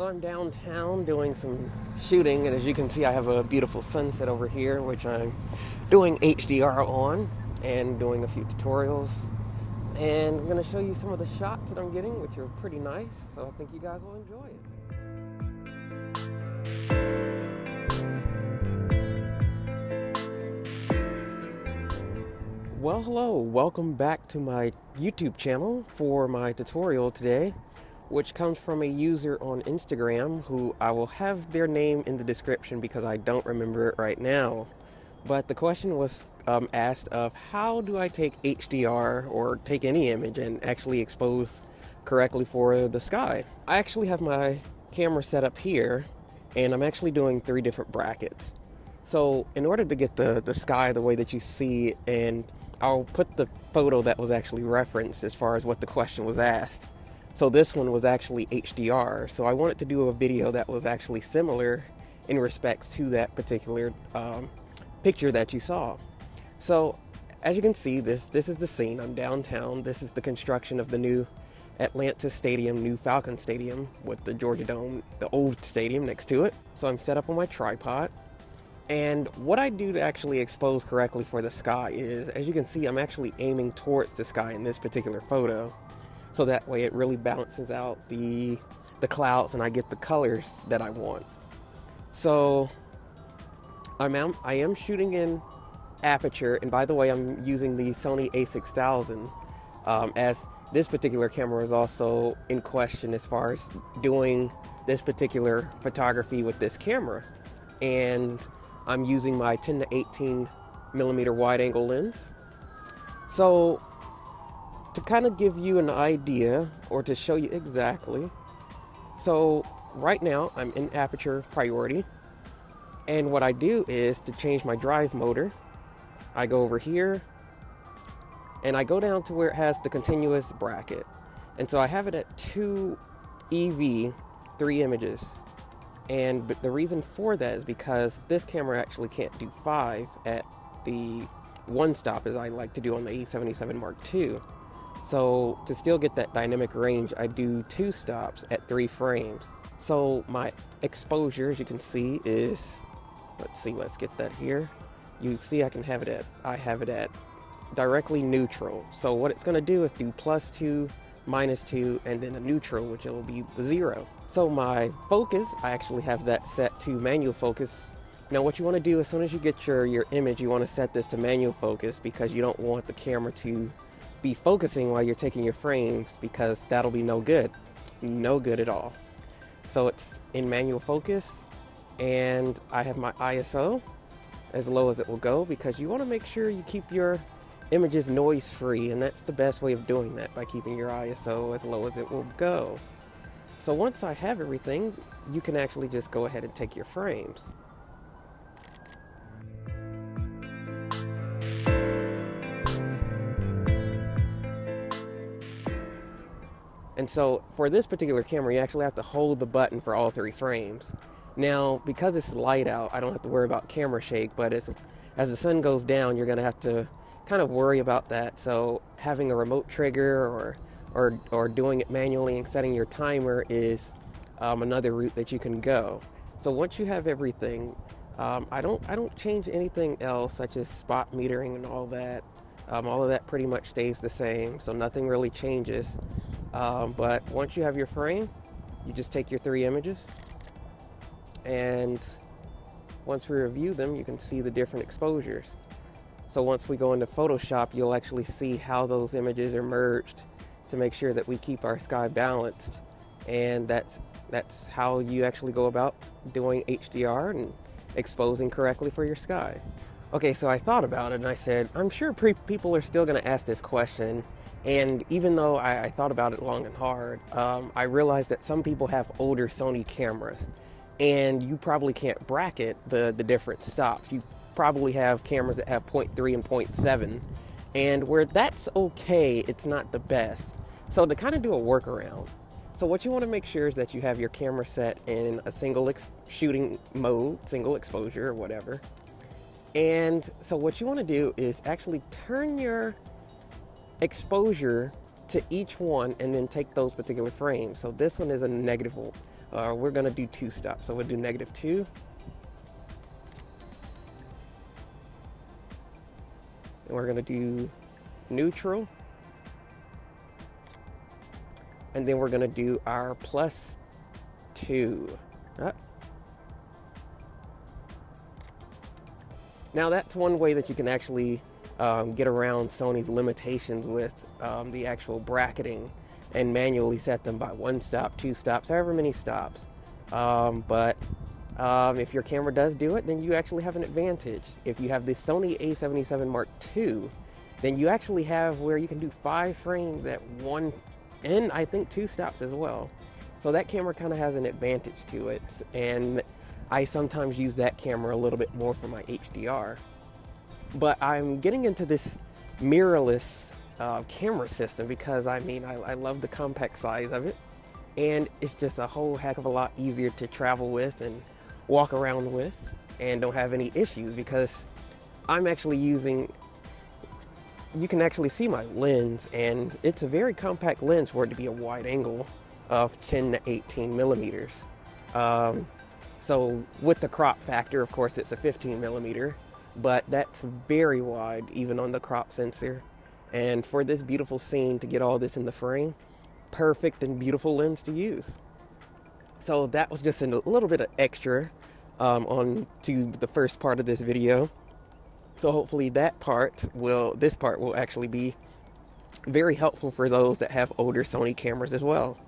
So I'm downtown doing some shooting, and as you can see, I have a beautiful sunset over here, which I'm doing HDR on and doing a few tutorials. And I'm going to show you some of the shots that I'm getting, which are pretty nice, so I think you guys will enjoy it. Well, hello, welcome back to my YouTube channel for my tutorial today, which comes from a user on Instagram who I will have their name in the description because I don't remember it right now. But the question was asked of how do I take HDR or take any image and actually expose correctly for the sky. I actually have my camera set up here and I'm actually doing 3 different brackets. So in order to get the sky the way that you see it, and I'll put the photo that was actually referenced as far as what the question was asked. So this one was actually HDR. So I wanted to do a video that was actually similar in respects to that particular picture that you saw. So as you can see, this is the scene. I'm downtown. This is the construction of the new Atlanta Stadium, new Falcon Stadium with the Georgia Dome, the old stadium next to it. So I'm set up on my tripod. And what I do to actually expose correctly for the sky is, as you can see, I'm actually aiming towards the sky in this particular photo. So that way it really balances out the clouds and I get the colors that I want. So I am shooting in aperture, and by the way, I'm using the Sony a6000 as this particular camera is also in question as far as doing this particular photography with this camera. And I'm using my 10 to 18 millimeter wide angle lens. So to kind of give you an idea or to show you exactly, so right now I'm in aperture priority, and what I do is to change my drive motor, I go over here and I go down to where it has the continuous bracket, and so I have it at 2 EV 3 images. And the reason for that is because this camera actually can't do 5 at the 1 stop as I like to do on the A77 Mark II. So to still get that dynamic range, I do 2 stops at 3 frames. So my exposure, as you can see, is, let's get that here. You see I have it at directly neutral. So what it's going to do is do +2, -2, and then a neutral, which will be 0. So my focus, I actually have that set to manual focus. Now what you want to do as soon as you get your image, you want to set this to manual focus because you don't want the camera to be focusing while you're taking your frames, because that'll be no good at all. So it's in manual focus, and I have my ISO as low as it will go because you want to make sure you keep your images noise free, and that's the best way of doing that, by keeping your ISO as low as it will go. So once I have everything, you can actually just go ahead and take your frames. And so for this particular camera, you actually have to hold the button for all 3 frames. Now, because it's light out, I don't have to worry about camera shake, but as the sun goes down, you're going to have to kind of worry about that. So having a remote trigger or doing it manually and setting your timer is another route that you can go. So once you have everything, I don't change anything else, such as spot metering and all that. All of that pretty much stays the same, so nothing really changes. But once you have your frame, you just take your 3 images, and once we review them, you can see the different exposures. So once we go into Photoshop, you'll actually see how those images are merged to make sure that we keep our sky balanced, and that's how you actually go about doing HDR and exposing correctly for your sky. Okay, so I thought about it and I said, I'm sure people are still going to ask this question, and even though I thought about it long and hard, I realized that some people have older Sony cameras, and you probably can't bracket the different stops. You probably have cameras that have 0.3 and 0.7, and where that's okay, it's not the best. So to kind of do a workaround, so what you want to make sure is that you have your camera set in a single shooting mode, single exposure or whatever. And so what you want to do is actually turn your exposure to each one and then take those particular frames. So this one is a we're going to do 2 stops. So we'll do -2. And we're going to do neutral. And then we're going to do our +2. Now that's one way that you can actually get around Sony's limitations with the actual bracketing and manually set them by 1 stop, 2 stops, however many stops. But if your camera does do it, then you actually have an advantage. If you have the Sony a77 Mark II, then you actually have where you can do 5 frames at 1 and I think 2 stops as well. So that camera kind of has an advantage to it, and I sometimes use that camera a little bit more for my HDR. But I'm getting into this mirrorless camera system because I love the compact size of it, and it's just a whole heck of a lot easier to travel with and walk around with, and don't have any issues because I'm actually using, you can actually see my lens, and it's a very compact lens for it to be a wide angle of 10 to 18 millimeters. So with the crop factor, of course, it's a 15 millimeter, but that's very wide even on the crop sensor. And for this beautiful scene, to get all this in the frame, perfect and beautiful lens to use. So that was just a little bit of extra on to the first part of this video. So hopefully this part will actually be very helpful for those that have older Sony cameras as well.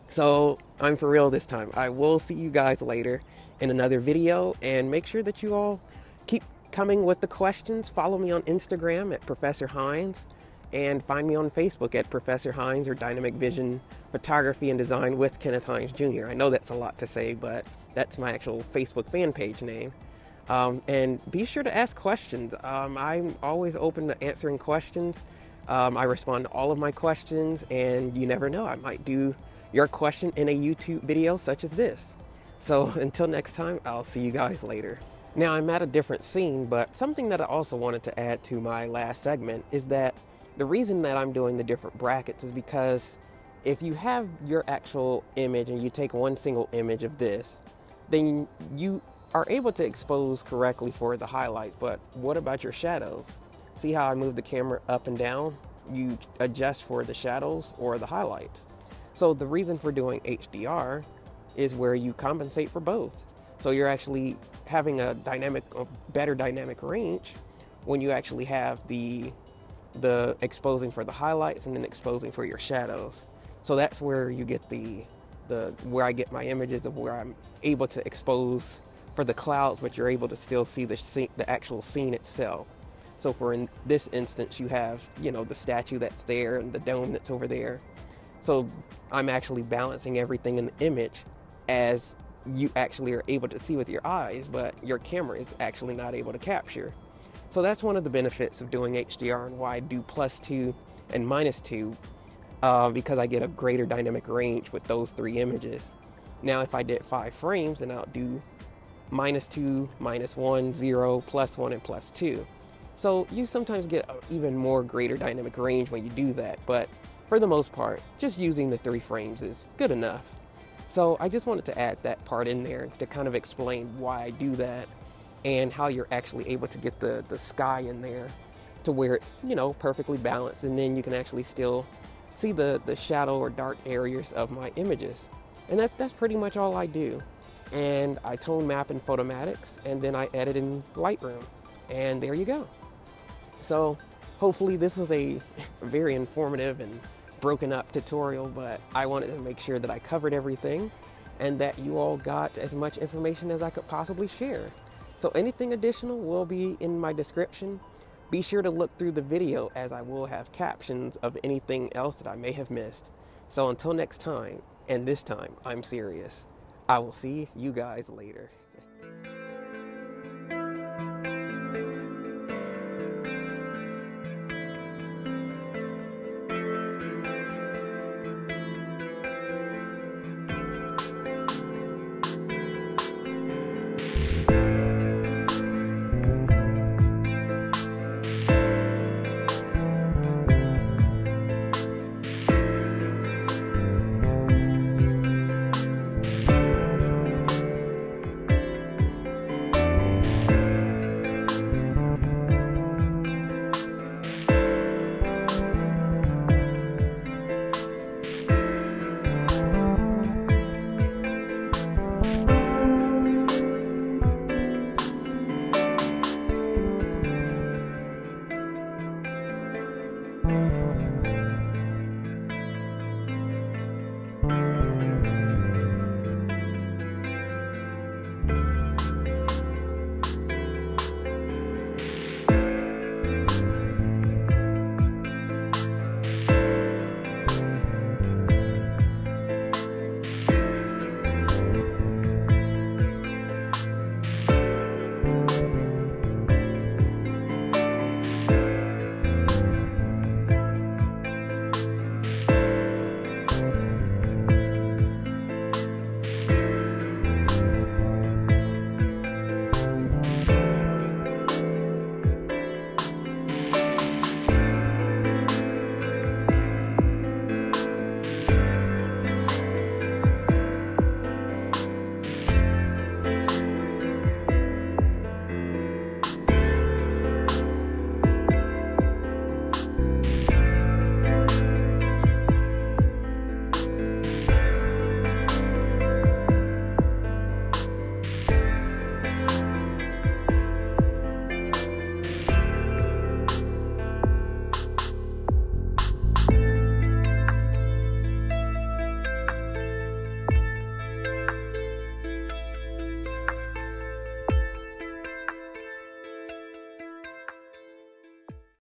So I'm for real this time. I will see you guys later in another video, and make sure that you all keep coming with the questions. Follow me on Instagram at Professor Hines, and find me on Facebook at Professor Hines or Dynamic Vision Photography and Design with Kenneth Hines Jr. I know that's a lot to say, but that's my actual Facebook fan page name. And be sure to ask questions. I'm always open to answering questions. I respond to all of my questions, and you never know, I might do your question in a YouTube video such as this. So until next time, I'll see you guys later. Now I'm at a different scene, but something that I also wanted to add to my last segment is that the reason that I'm doing the different brackets is because if you have your actual image and you take one single image of this, then you are able to expose correctly for the highlights. But what about your shadows? See how I move the camera up and down? You adjust for the shadows or the highlights. So the reason for doing HDR is where you compensate for both. So you're actually having a better dynamic range when you actually have the exposing for the highlights and then exposing for your shadows. So that's where you get where I get my images of where I'm able to expose for the clouds, but you're able to still see the actual scene itself. So in this instance, you have, the statue that's there and the dome that's over there. So I'm actually balancing everything in the image as you actually are able to see with your eyes, but your camera is actually not able to capture. So that's one of the benefits of doing HDR and why I do +2 and -2, because I get a greater dynamic range with those 3 images. Now if I did 5 frames, then I'll do -2, -1, 0, +1, and +2. So you sometimes get even more greater dynamic range when you do that, but for the most part, just using the 3 frames is good enough. So I just wanted to add that part in there to kind of explain why I do that and how you're actually able to get the sky in there to where it's, perfectly balanced, and then you can actually still see the shadow or dark areas of my images. And that's pretty much all I do. And I tone map in Photomatics, and then I edit in Lightroom, and there you go. So hopefully this was a very informative and broken up tutorial, but I wanted to make sure that I covered everything and that you all got as much information as I could possibly share. So anything additional will be in my description. Be sure to look through the video, as I will have captions of anything else that I may have missed. So until next time, and this time I'm serious, I will see you guys later.